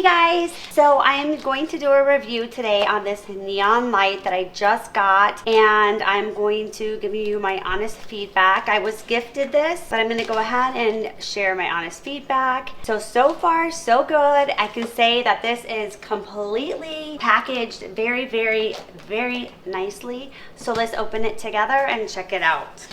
Hey guys, so I'm going to do a review today on this neon light that I just got, and I'm going to give you my honest feedback. I was gifted this, but I'm going to go ahead and share my honest feedback. So far so good. I can say that this is completely packaged very, very, very nicely. So let's open it together and check it out.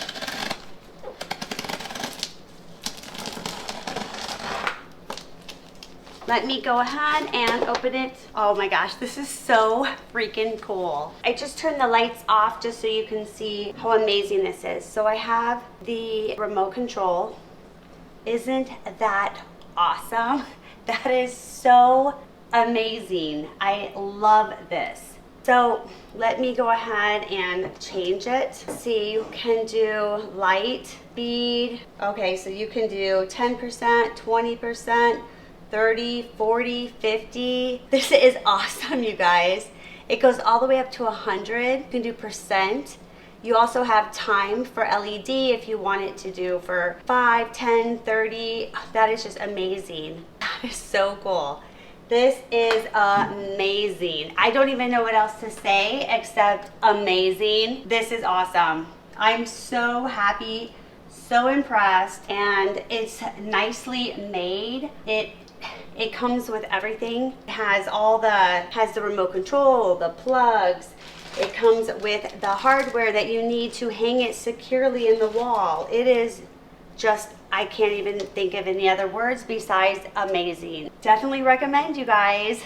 Let me go ahead and open it. Oh my gosh, this is so freaking cool. I just turned the lights off just so you can see how amazing this is. So I have the remote control. Isn't that awesome? That is so amazing. I love this. So let me go ahead and change it. See, you can do light, speed. Okay, so you can do 10%, 20%, 30, 40, 50. This is awesome, you guys. It goes all the way up to 100. You can do percent. You also have time for LED if you want it to do for 5, 10, 30. That is just amazing. That is so cool. This is amazing. I don't even know what else to say except amazing. This is awesome. I'm so happy, so impressed, and it's nicely made. It comes with everything. It has has the remote control, the plugs. It comes with the hardware that you need to hang it securely in the wall. It is just, I can't even think of any other words besides amazing. Definitely recommend, you guys.